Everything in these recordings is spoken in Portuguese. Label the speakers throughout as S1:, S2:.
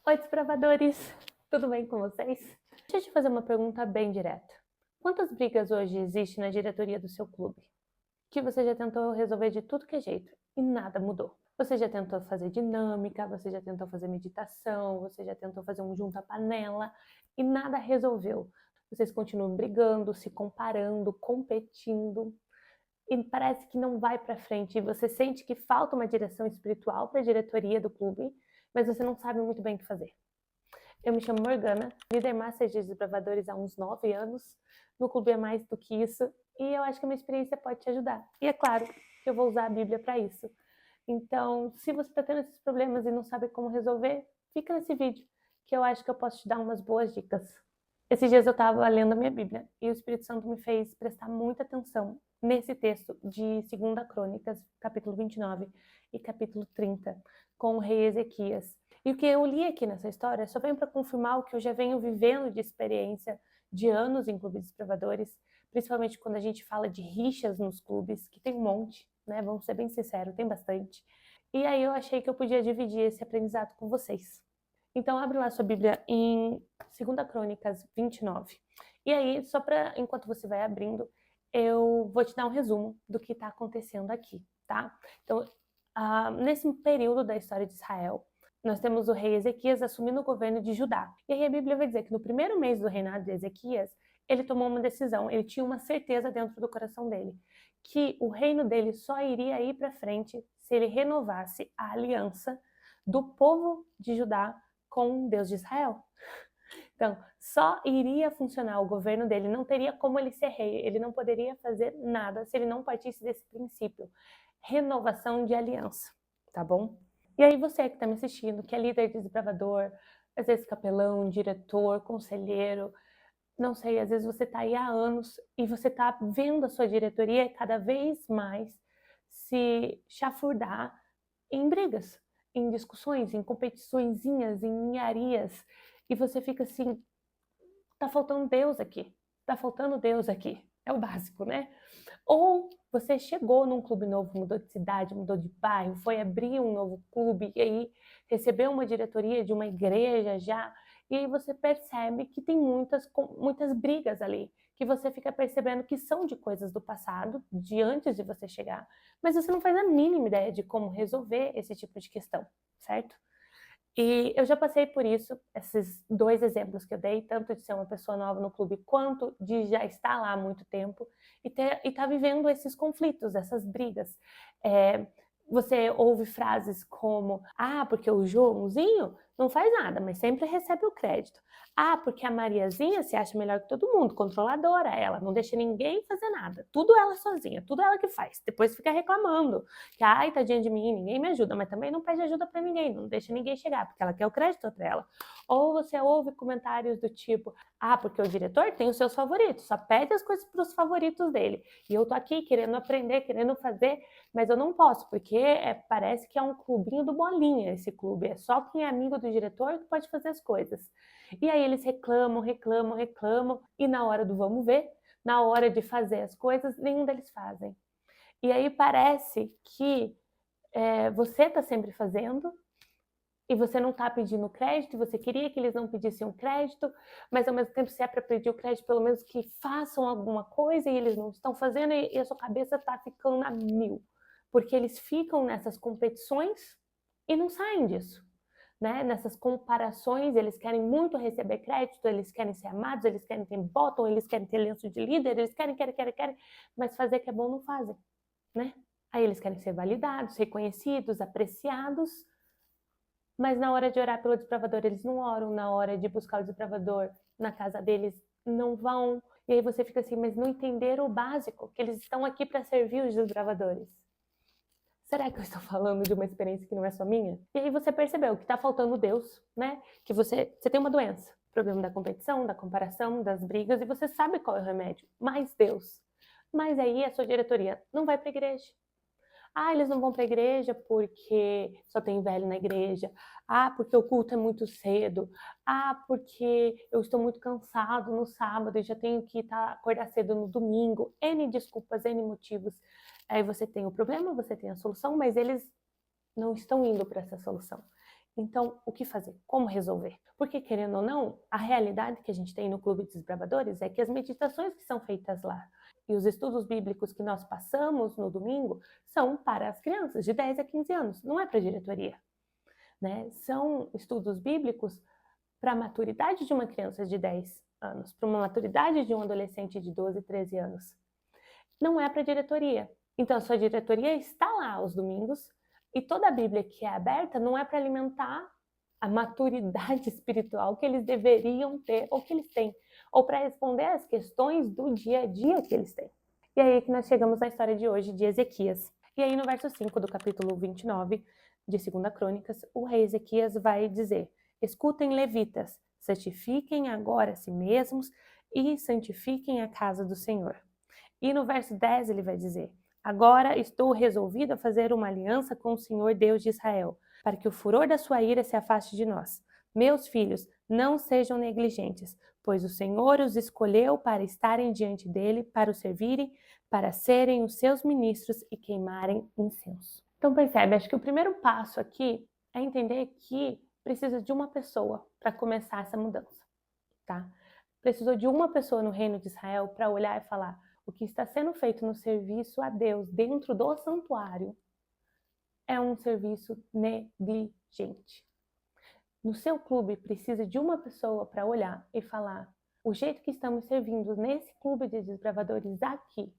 S1: Oi, desbravadores! Tudo bem com vocês? Deixa eu te fazer uma pergunta bem direta. Quantas brigas hoje existem na diretoria do seu clube? Que você já tentou resolver de tudo que é jeito e nada mudou. Você já tentou fazer dinâmica, você já tentou fazer meditação, você já tentou fazer um junta-panela e nada resolveu. Vocês continuam brigando, se comparando, competindo e parece que não vai para frente. E você sente que falta uma direção espiritual para a diretoria do clube, mas você não sabe muito bem o que fazer. Eu me chamo Morgana, líder master de desbravadores há uns 9 anos. No clube é mais do que isso e eu acho que a minha experiência pode te ajudar. E é claro que eu vou usar a Bíblia para isso. Então, se você está tendo esses problemas e não sabe como resolver, fica nesse vídeo que eu acho que eu posso te dar umas boas dicas. Esses dias eu estava lendo a minha Bíblia e o Espírito Santo me fez prestar muita atenção nesse texto de 2 Crônicas, capítulo 29 e capítulo 30, com o rei Ezequias. E o que eu li aqui nessa história só vem para confirmar o que eu já venho vivendo de experiência de anos em clubes desbravadores, principalmente quando a gente fala de rixas nos clubes, que tem um monte, né? Vamos ser bem sinceros, tem bastante. E aí eu achei que eu podia dividir esse aprendizado com vocês. Então abre lá sua Bíblia em 2 Crônicas 29. E aí, só para enquanto você vai abrindo, eu vou te dar um resumo do que está acontecendo aqui, tá? Então, nesse período da história de Israel, nós temos o rei Ezequias assumindo o governo de Judá. E aí a Bíblia vai dizer que no primeiro mês do reinado de Ezequias, ele tomou uma decisão, ele tinha uma certeza dentro do coração dele, que o reino dele só iria ir para frente se ele renovasse a aliança do povo de Judá com o Deus de Israel. Então, só iria funcionar o governo dele, não teria como ele ser rei, ele não poderia fazer nada se ele não partisse desse princípio. Renovação de aliança, tá bom? E aí você que está me assistindo, que é líder desbravador, às vezes capelão, diretor, conselheiro, não sei, às vezes você está aí há anos e você está vendo a sua diretoria cada vez mais se chafurdar em brigas, em discussões, em competiçõezinhas, em ninharias, e você fica assim, tá faltando Deus aqui, tá faltando Deus aqui, é o básico, né? Ou você chegou num clube novo, mudou de cidade, mudou de bairro, foi abrir um novo clube e aí recebeu uma diretoria de uma igreja já, e aí você percebe que tem muitas brigas ali, que você fica percebendo que são de coisas do passado, de antes de você chegar, mas você não faz a mínima ideia de como resolver esse tipo de questão, certo? E eu já passei por isso, esses 2 exemplos que eu dei, tanto de ser uma pessoa nova no clube, quanto de já estar lá há muito tempo e tá vivendo esses conflitos, essas brigas. Você ouve frases como, porque o Joãozinho não faz nada, mas sempre recebe o crédito. Porque a Mariazinha se acha melhor que todo mundo, controladora ela, não deixa ninguém fazer nada, tudo ela sozinha, tudo ela que faz. Depois fica reclamando, que ai, tadinha de mim, ninguém me ajuda, mas também não pede ajuda para ninguém, não deixa ninguém chegar, porque ela quer o crédito para ela. Ou você ouve comentários do tipo, porque o diretor tem os seus favoritos, só pede as coisas para os favoritos dele. E eu tô aqui querendo aprender, querendo fazer, mas eu não posso, porque parece que é um clubinho do Bolinha esse clube, é só quem é amigo do diretor que pode fazer as coisas. E aí eles reclamam, reclamam, reclamam, e na hora do vamos ver, na hora de fazer as coisas, nenhum deles fazem. E aí parece que você está sempre fazendo e você não está pedindo crédito, você queria que eles não pedissem o crédito, mas ao mesmo tempo, se é para pedir o crédito, pelo menos que façam alguma coisa e eles não estão fazendo e a sua cabeça está ficando a mil, porque eles ficam nessas competições e não saem disso. Né? Nessas comparações, eles querem muito receber crédito, eles querem ser amados, eles querem ter bottom, eles querem ter lenço de líder, eles querem, mas fazer que é bom não fazem, né? Aí eles querem ser validados, reconhecidos, apreciados, mas na hora de orar pelo desbravador eles não oram, na hora de buscar o desbravador na casa deles não vão, e aí você fica assim, mas não entenderam o básico, que eles estão aqui para servir os desbravadores. Será que eu estou falando de uma experiência que não é só minha? E aí você percebeu que está faltando Deus, né? Que você tem uma doença, problema da competição, da comparação, das brigas, e você sabe qual é o remédio, mais Deus. Mas aí a sua diretoria não vai para a igreja. Eles não vão para a igreja porque só tem velho na igreja. Porque o culto é muito cedo. Porque eu estou muito cansado no sábado e já tenho que acordar cedo no domingo. N desculpas, N motivos. Aí você tem o problema, você tem a solução, mas eles não estão indo para essa solução. Então, o que fazer? Como resolver? Porque, querendo ou não, a realidade que a gente tem no Clube de Desbravadores é que as meditações que são feitas lá e os estudos bíblicos que nós passamos no domingo são para as crianças de 10 a 15 anos, não é para a diretoria, né? São estudos bíblicos para a maturidade de uma criança de 10 anos, para uma maturidade de um adolescente de 12, 13 anos. Não é para a diretoria. Então, a sua diretoria está lá aos domingos e toda a Bíblia que é aberta não é para alimentar a maturidade espiritual que eles deveriam ter ou que eles têm, ou para responder às questões do dia a dia que eles têm. E aí que nós chegamos na história de hoje de Ezequias. E aí no verso 5 do capítulo 29 de 2 Crônicas, o rei Ezequias vai dizer: escutem, levitas, santifiquem agora a si mesmos e santifiquem a casa do Senhor. E no verso 10 ele vai dizer: agora estou resolvido a fazer uma aliança com o Senhor Deus de Israel, para que o furor da sua ira se afaste de nós. Meus filhos, não sejam negligentes, pois o Senhor os escolheu para estarem diante dele, para o servirem, para serem os seus ministros e queimarem incenso. Então percebe, acho que o primeiro passo aqui é entender que precisa de uma pessoa para começar essa mudança, tá? Precisou de uma pessoa no reino de Israel para olhar e falar: o que está sendo feito no serviço a Deus dentro do santuário é um serviço negligente. No seu clube precisa de uma pessoa para olhar e falar: o jeito que estamos servindo nesse clube de desbravadores aqui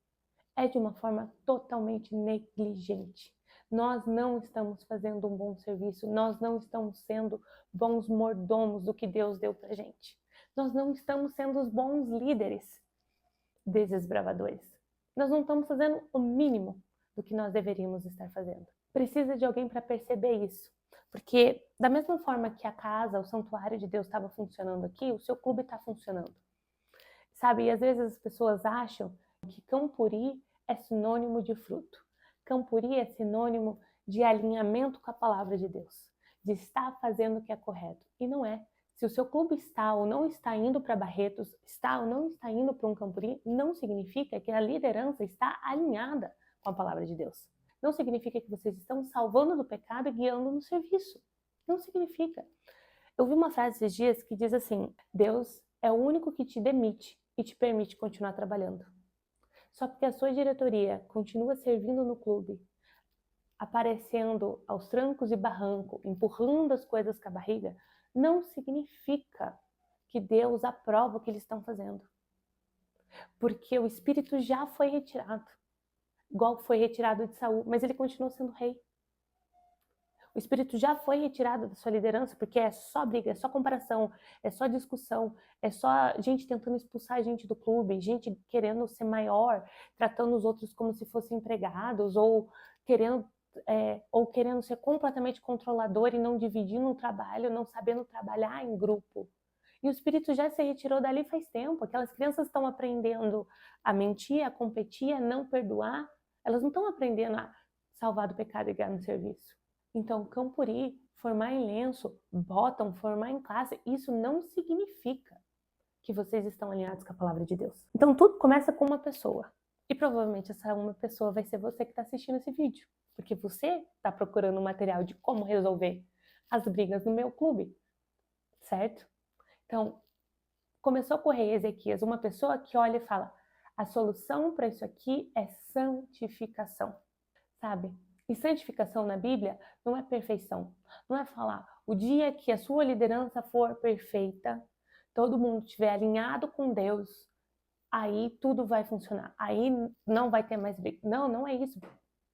S1: é de uma forma totalmente negligente. Nós não estamos fazendo um bom serviço, nós não estamos sendo bons mordomos do que Deus deu para gente. Nós não estamos sendo os bons líderes desses desbravadores. Nós não estamos fazendo o mínimo do que nós deveríamos estar fazendo. Precisa de alguém para perceber isso. Porque da mesma forma que a casa, o santuário de Deus estava funcionando aqui, o seu clube está funcionando. Sabe, e às vezes as pessoas acham que Campuri é sinônimo de fruto. Campuri é sinônimo de alinhamento com a palavra de Deus, de estar fazendo o que é correto. E não é. Se o seu clube está ou não está indo para Barretos, está ou não está indo para um Campuri, não significa que a liderança está alinhada com a palavra de Deus. Não significa que vocês estão salvando do pecado e guiando no serviço. Não significa. Eu vi uma frase esses dias que diz assim: Deus é o único que te demite e te permite continuar trabalhando. Só porque a sua diretoria continua servindo no clube, aparecendo aos trancos e barranco, empurrando as coisas com a barriga, não significa que Deus aprova o que eles estão fazendo. Porque o Espírito já foi retirado, igual foi retirado de Saul, mas ele continua sendo rei. O Espírito já foi retirado da sua liderança, porque é só briga, é só comparação, é só discussão, é só gente tentando expulsar a gente do clube, gente querendo ser maior, tratando os outros como se fossem empregados, ou querendo ser completamente controlador e não dividindo o trabalho, não sabendo trabalhar em grupo. E o Espírito já se retirou dali faz tempo. Aquelas crianças estão aprendendo a mentir, a competir, a não perdoar. Elas não estão aprendendo a salvar do pecado e ganhar no serviço. Então, Campuri, formar em lenço, bottom, formar em classe, isso não significa que vocês estão alinhados com a palavra de Deus. Então, tudo começa com uma pessoa. E provavelmente essa uma pessoa vai ser você que está assistindo esse vídeo. Porque você está procurando um material de como resolver as brigas no meu clube. Certo? Então, começou a correr Ezequias, uma pessoa que olha e fala: a solução para isso aqui é santificação. Sabe? E santificação na Bíblia não é perfeição. Não é falar: o dia que a sua liderança for perfeita, todo mundo estiver alinhado com Deus, aí tudo vai funcionar. Aí não vai ter mais briga. Não, não é isso.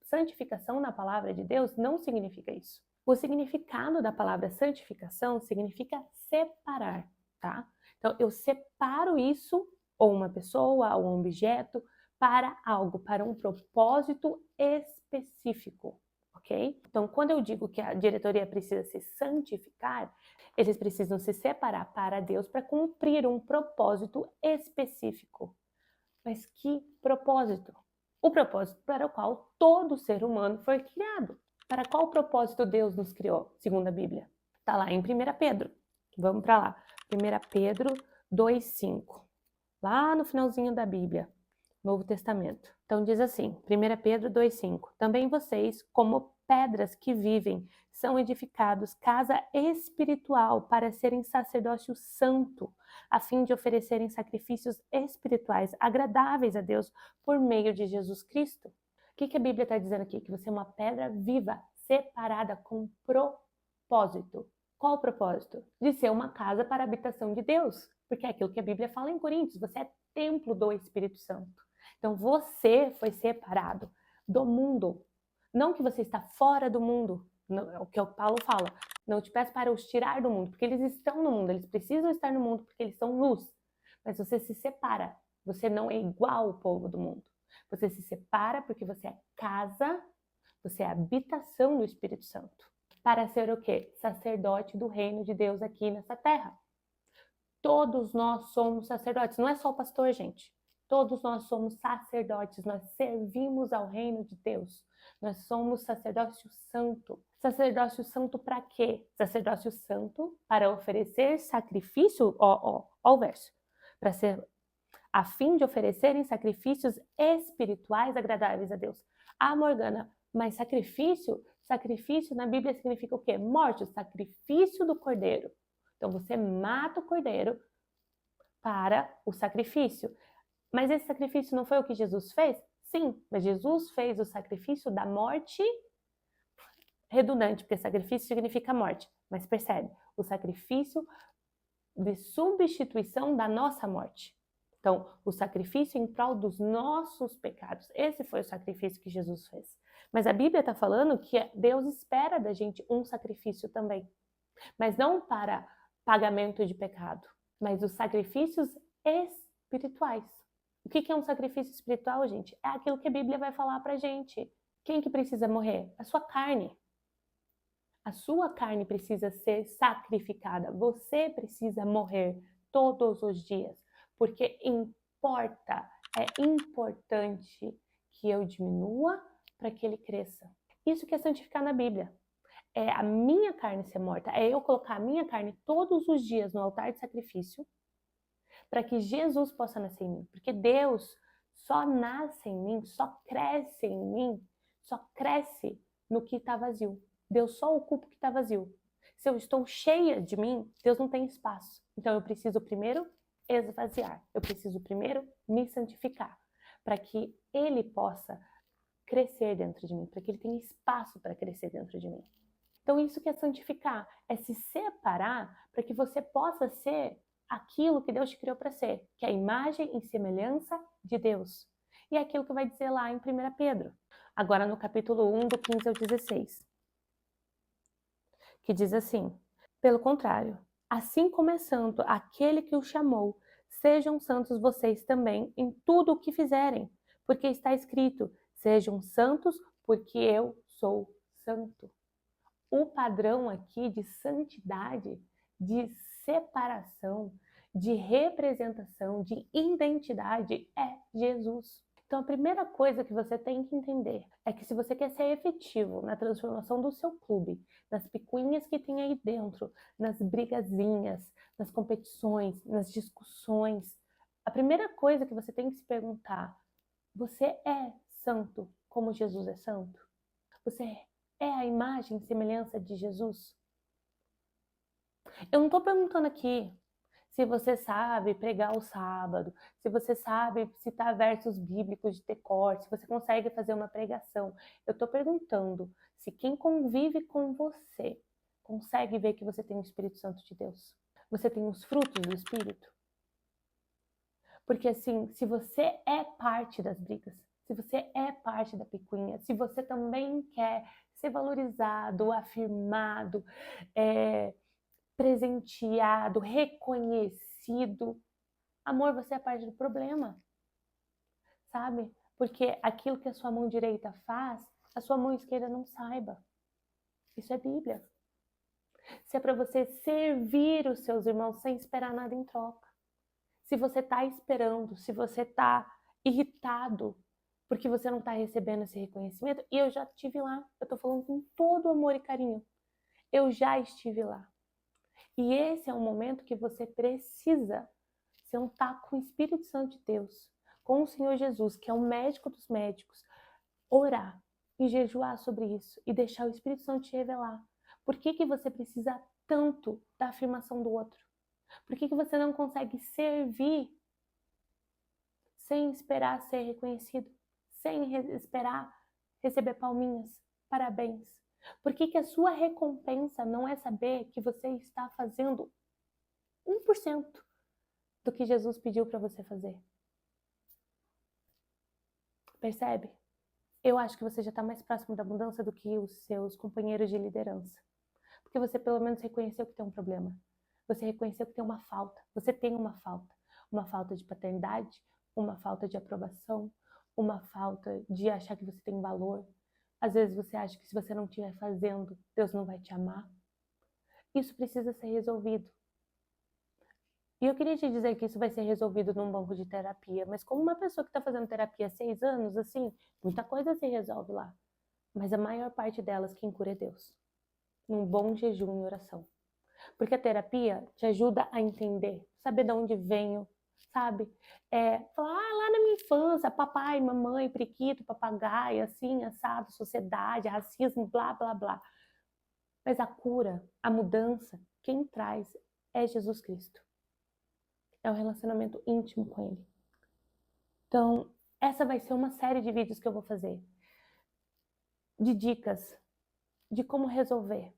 S1: Santificação na palavra de Deus não significa isso. O significado da palavra santificação significa separar, tá? Então, eu separo isso, ou uma pessoa, ou um objeto, para algo, para um propósito específico, ok? Então, quando eu digo que a diretoria precisa se santificar, eles precisam se separar para Deus para cumprir um propósito específico. Mas que propósito? O propósito para o qual todo ser humano foi criado. Para qual propósito Deus nos criou, segundo a Bíblia? Está lá em 1 Pedro. Vamos para lá. 1 Pedro 2,5. Lá no finalzinho da Bíblia, Novo Testamento. Então diz assim, 1 Pedro 2,5. Também vocês, como pedras que vivem, são edificados casa espiritual para serem sacerdócio santo, a fim de oferecerem sacrifícios espirituais agradáveis a Deus por meio de Jesus Cristo. O que a Bíblia está dizendo aqui? Que você é uma pedra viva, separada com propósito. Qual o propósito? De ser uma casa para a habitação de Deus. Porque é aquilo que a Bíblia fala em Coríntios, você é templo do Espírito Santo. Então você foi separado do mundo. Não que você está fora do mundo, o que o Paulo fala. Não te peço para os tirar do mundo, porque eles estão no mundo, eles precisam estar no mundo porque eles são luz. Mas você se separa, você não é igual ao povo do mundo. Você se separa porque você é casa, você é habitação do Espírito Santo. Para ser o quê? Sacerdote do reino de Deus aqui nessa terra. Todos nós somos sacerdotes, não é só o pastor, gente. Todos nós somos sacerdotes, nós servimos ao reino de Deus. Nós somos sacerdócio santo. Sacerdócio santo para quê? Sacerdócio santo para oferecer sacrifício, ó o verso. Para ser, a fim de oferecerem sacrifícios espirituais agradáveis a Deus. Ah, Morgana, mas sacrifício na Bíblia significa o quê? Morte, o sacrifício do cordeiro. Então você mata o cordeiro para o sacrifício. Mas esse sacrifício não foi o que Jesus fez? Sim, mas Jesus fez o sacrifício da morte redundante, porque sacrifício significa morte. Mas percebe, o sacrifício de substituição da nossa morte. Então, o sacrifício em prol dos nossos pecados. Esse foi o sacrifício que Jesus fez. Mas a Bíblia está falando que Deus espera da gente um sacrifício também. Mas não para pagamento de pecado, mas os sacrifícios espirituais. O que é um sacrifício espiritual, gente? É aquilo que a Bíblia vai falar pra gente. Quem que precisa morrer? A sua carne. A sua carne precisa ser sacrificada. Você precisa morrer todos os dias. Porque é importante que eu diminua para que ele cresça. Isso que é santificar na Bíblia. É a minha carne ser morta. É eu colocar a minha carne todos os dias no altar de sacrifício para que Jesus possa nascer em mim. Porque Deus só nasce em mim, só cresce em mim, só cresce no que está vazio. Deus só ocupa o que está vazio. Se eu estou cheia de mim, Deus não tem espaço. Então eu preciso primeiro esvaziar. Eu preciso primeiro me santificar para que Ele possa crescer dentro de mim, para que Ele tenha espaço para crescer dentro de mim. Então isso que é santificar, é se separar para que você possa ser aquilo que Deus te criou para ser, que é a imagem e semelhança de Deus. E é aquilo que vai dizer lá em 1 Pedro, agora no capítulo 1, do 15 ao 16, que diz assim: pelo contrário, assim como é santo aquele que o chamou, sejam santos vocês também em tudo o que fizerem, porque está escrito: sejam santos, porque eu sou santo. O padrão aqui de santidade, de separação, de representação, de identidade é Jesus. Então a primeira coisa que você tem que entender é que se você quer ser efetivo na transformação do seu clube, nas picuinhas que tem aí dentro, nas brigazinhas, nas competições, nas discussões, a primeira coisa que você tem que se perguntar: você é santo como Jesus é santo? Você é a imagem e semelhança de Jesus? Eu não estou perguntando aqui se você sabe pregar o sábado, se você sabe citar versos bíblicos de decor, se você consegue fazer uma pregação. Eu estou perguntando se quem convive com você consegue ver que você tem o Espírito Santo de Deus. Você tem os frutos do Espírito. Porque assim, se você é parte das brigas, se você é parte da picuinha, se você também quer ser valorizado, afirmado, presenteado, reconhecido, amor, você é parte do problema, sabe? Porque aquilo que a sua mão direita faz, a sua mão esquerda não saiba. Isso é Bíblia. Se é para você servir os seus irmãos sem esperar nada em troca. Se você está esperando, se você está irritado porque você não está recebendo esse reconhecimento, e eu já estive lá, eu estou falando com todo amor e carinho, eu já estive lá. E esse é um momento que você precisa sentar com o Espírito Santo de Deus, com o Senhor Jesus, que é o médico dos médicos, orar e jejuar sobre isso e deixar o Espírito Santo te revelar. Por que você precisa tanto da afirmação do outro? Por que você não consegue servir sem esperar ser reconhecido? Sem esperar receber palminhas, parabéns? Por que a sua recompensa não é saber que você está fazendo 1% do que Jesus pediu para você fazer? Percebe? Eu acho que você já está mais próximo da mudança do que os seus companheiros de liderança. Porque você pelo menos reconheceu que tem um problema. Você reconheceu que tem uma falta. Você tem uma falta. Uma falta de paternidade, uma falta de aprovação, uma falta de achar que você tem valor. Às vezes você acha que se você não estiver fazendo, Deus não vai te amar. Isso precisa ser resolvido. E eu queria te dizer que isso vai ser resolvido num banco de terapia, mas como uma pessoa que está fazendo terapia há 6 anos, assim, muita coisa se resolve lá. Mas a maior parte delas quem cura é Deus. Num bom jejum e oração. Porque a terapia te ajuda a entender, saber de onde venho, sabe? Falar, lá na minha infância, papai, mamãe, periquito, papagaio, assim, assado, sociedade, racismo, blá, blá, blá. Mas a cura, a mudança, quem traz é Jesus Cristo. É um relacionamento íntimo com Ele. Então, essa vai ser uma série de vídeos que eu vou fazer. De dicas, de como resolver,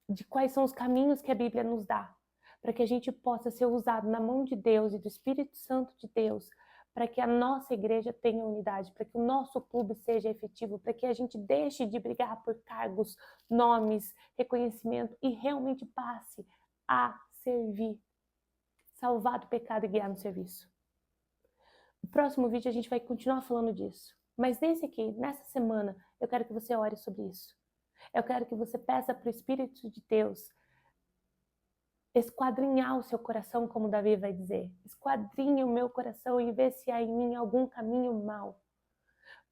S1: de quais são os caminhos que a Bíblia nos dá, para que a gente possa ser usado na mão de Deus e do Espírito Santo de Deus, para que a nossa igreja tenha unidade, para que o nosso clube seja efetivo, para que a gente deixe de brigar por cargos, nomes, reconhecimento e realmente passe a servir, salvar do pecado e guiar no serviço. No próximo vídeo a gente vai continuar falando disso, mas nesse aqui, nessa semana, eu quero que você ore sobre isso. Eu quero que você peça para o Espírito de Deus esquadrinhar o seu coração, como Davi vai dizer. Esquadrinhe o meu coração e vê se há em mim algum caminho mau.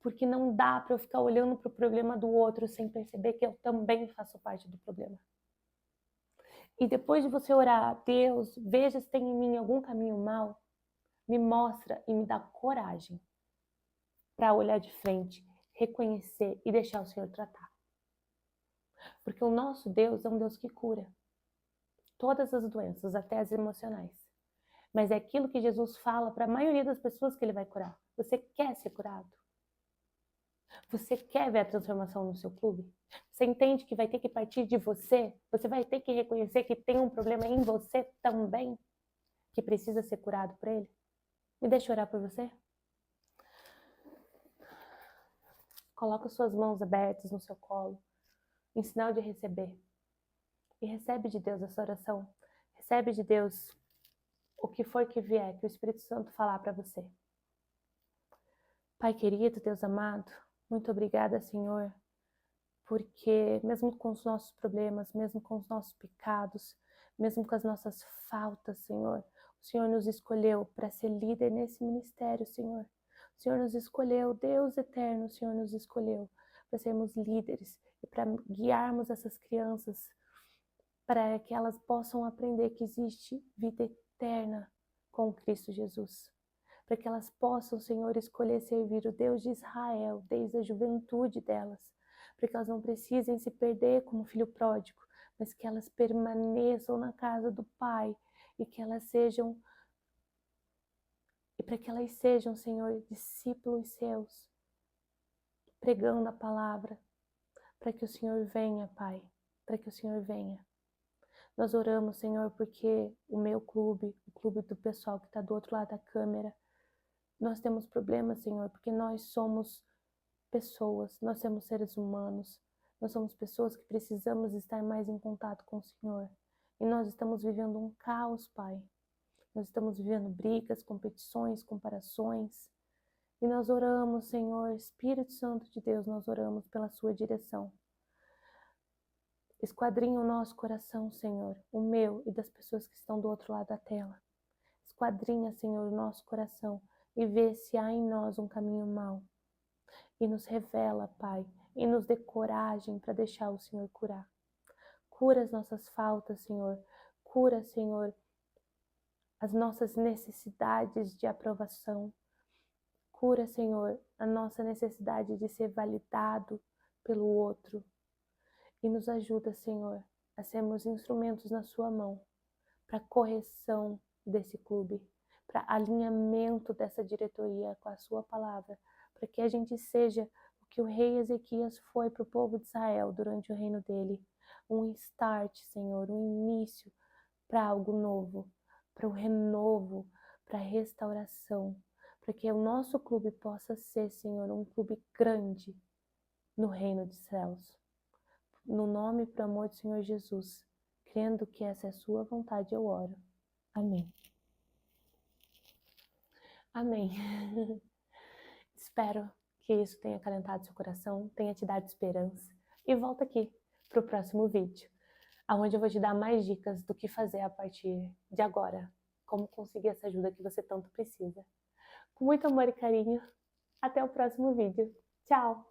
S1: Porque não dá para eu ficar olhando para o problema do outro sem perceber que eu também faço parte do problema. E depois de você orar, Deus, veja se tem em mim algum caminho mau, me mostra e me dá coragem para olhar de frente, reconhecer e deixar o Senhor tratar. Porque o nosso Deus é um Deus que cura todas as doenças, até as emocionais. Mas é aquilo que Jesus fala para a maioria das pessoas que Ele vai curar. Você quer ser curado? Você quer ver a transformação no seu clube? Você entende que vai ter que partir de você? Você vai ter que reconhecer que tem um problema em você também, que precisa ser curado por Ele? Me deixa orar por você? Coloca suas mãos abertas no seu colo, em sinal de receber. E recebe de Deus essa oração. Recebe de Deus o que for que vier, que o Espírito Santo falar para você. Pai querido, Deus amado, muito obrigada, Senhor, porque mesmo com os nossos problemas, mesmo com os nossos pecados, mesmo com as nossas faltas, Senhor, o Senhor nos escolheu para ser líder nesse ministério, Senhor. O Senhor nos escolheu, Deus eterno, o Senhor nos escolheu para sermos líderes e para guiarmos essas crianças para que elas possam aprender que existe vida eterna com Cristo Jesus. Para que elas possam, Senhor, escolher servir o Deus de Israel desde a juventude delas. Para que elas não precisem se perder como filho pródigo, mas que elas permaneçam na casa do Pai e que elas sejam, e para que elas sejam, Senhor, discípulos seus, pregando a palavra, para que o Senhor venha, Pai, para que o Senhor venha. Nós oramos, Senhor, porque o meu clube, o clube do pessoal que está do outro lado da câmera, nós temos problemas, Senhor, porque nós somos pessoas, nós somos seres humanos, nós somos pessoas que precisamos estar mais em contato com o Senhor. E nós estamos vivendo um caos, Pai. Nós estamos vivendo brigas, competições, comparações. E nós oramos, Senhor, Espírito Santo de Deus, nós oramos pela sua direção. Esquadrinha o nosso coração, Senhor, o meu e das pessoas que estão do outro lado da tela. Esquadrinha, Senhor, o nosso coração e vê se há em nós um caminho mau. E nos revela, Pai, e nos dê coragem para deixar o Senhor curar. Cura as nossas faltas, Senhor. Cura, Senhor, as nossas necessidades de aprovação. Cura, Senhor, a nossa necessidade de ser validado, pelo outro. E nos ajuda, Senhor, a sermos instrumentos na sua mão para correção desse clube, para alinhamento dessa diretoria com a sua palavra, para que a gente seja o que o rei Ezequias foi para o povo de Israel durante o reino dele, um start, Senhor, um início para algo novo, para o renovo, para a restauração, para que o nosso clube possa ser, Senhor, um clube grande no reino dos céus. No nome e por amor do Senhor Jesus, crendo que essa é a sua vontade, eu oro. Amém. Amém. Espero que isso tenha acalentado seu coração, tenha te dado esperança. E volta aqui para o próximo vídeo, onde eu vou te dar mais dicas do que fazer a partir de agora. Como conseguir essa ajuda que você tanto precisa. Com muito amor e carinho, até o próximo vídeo. Tchau!